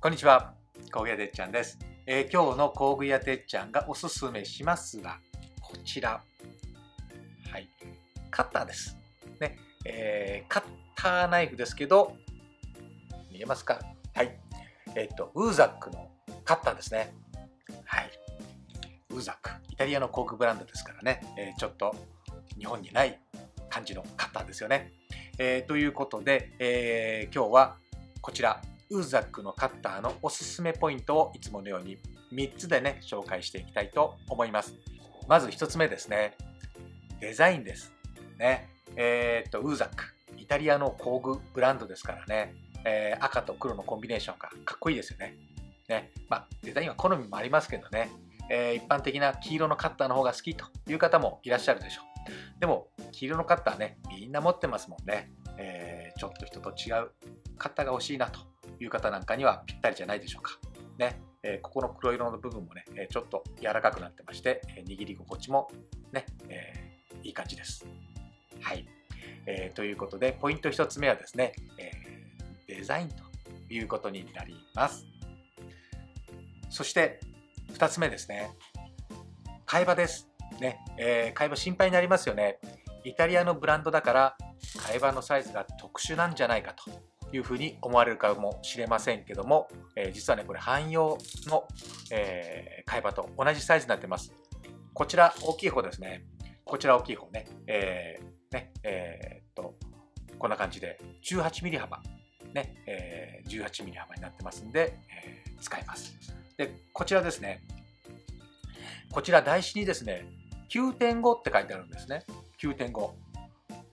こんにちは、工具屋てっちゃんです。今日の工具屋てっちゃんがおすすめしますが、こちら、はい、カッターです。ね、カッターナイフですけど、見えますか？はい、ウーザックのカッターですね。はい、ウーザック、イタリアの工具ブランドですからね、ちょっと日本にない感じのカッターですよね。ということで、今日はこちら、ウーザックのカッターのおすすめポイントをいつものように3つでね、紹介していきたいと思います。まず1つ目ですね。デザインです。ね。ウーザック。イタリアの工具ブランドですからね。赤と黒のコンビネーションがかっこいいですよね。ね。デザインは好みもありますけどね。一般的な黄色のカッターの方が好きという方もいらっしゃるでしょう。でも、黄色のカッターね、みんな持ってますもんね。ちょっと人と違うカッターが欲しいなという方なんかにはぴったりじゃないでしょうか。ね。ここの黒色の部分もね、ちょっと柔らかくなってまして、握り心地もね、いい感じです。はい。ということで、ポイント1つ目はですね、デザインということになります。そして、2つ目ですね。替え刃です。ね、替え刃心配になりますよね。イタリアのブランドだから替え刃のサイズが特殊なんじゃないかというふうに思われるかもしれませんけども、実はねこれ汎用の、替え刃と同じサイズになってます。こちら大きい方ですね。こちら大きい方ね。こんな感じで 18mm 幅、ね18mm 幅になってますんで、使えます。でこちらですね。こちら台紙にですね 9.5 って書いてあるんですね。9.5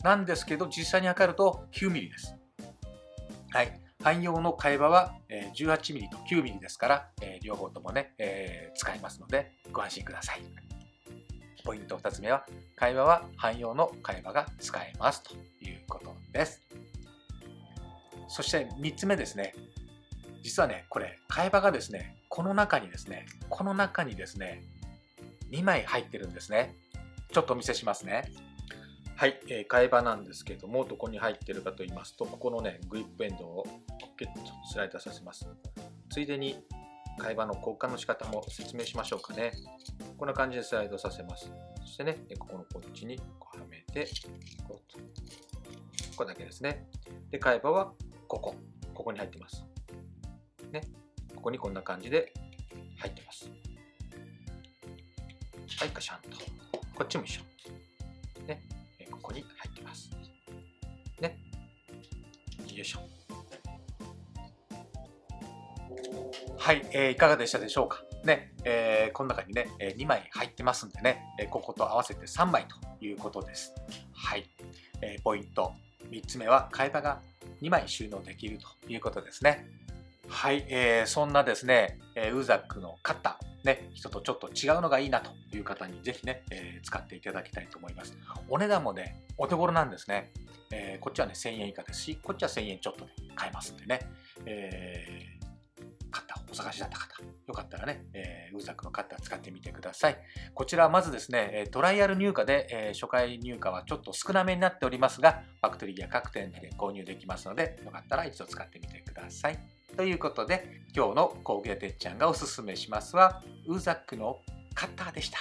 なんですけど実際に測ると 9mm です。はい、汎用の替え刃は 18mm と 9mm ですから、両方ともね、使えますのでご安心ください。ポイント2つ目は替え刃は汎用の替え刃が使えますということです。そして3つ目ですね。実はねこれ替え刃がですねこの中にですね2枚入ってるんですね。ちょっとお見せしますね。はい、替え刃なんですけども、どこに入ってるかと言いますと、ここのね、グリップエンドをキュッとスライドさせます。ついでに、替え刃の交換の仕方も説明しましょうかね。こんな感じでスライドさせます。そしてね、ここのポッチにこうはめて、ここだけですね。で、替え刃はここに入ってます。ね、ここにこんな感じで入ってます。はい、カシャンと。こっちも一緒。ね、ここに入ってます。ね。よいしょ。はい、いかがでしたでしょうか。ね、この中にね、2枚入ってますんでね、ここと合わせて3枚ということです。はい。ポイント3つ目は、替え刃が2枚収納できるということですね。はい、そんなですね、ウーザックのカッター、ね、人とちょっと違うのがいいなという方にぜひね、使っていただきたいと思います。お値段もね、お手頃なんですね。こっちはね、1000円以下ですし、こっちは1000円ちょっとで買えますんでね、カッターをお探しだった方、よかったらね、ウーザックのカッター使ってみてください。こちらはまずですね、トライアル入荷で、初回入荷はちょっと少なめになっておりますが、ファクトリーや各店で購入できますので、よかったら一度使ってみてください。ということで、今日の工具屋てっちゃんがおすすめしますは、ウーザックのカッターでした。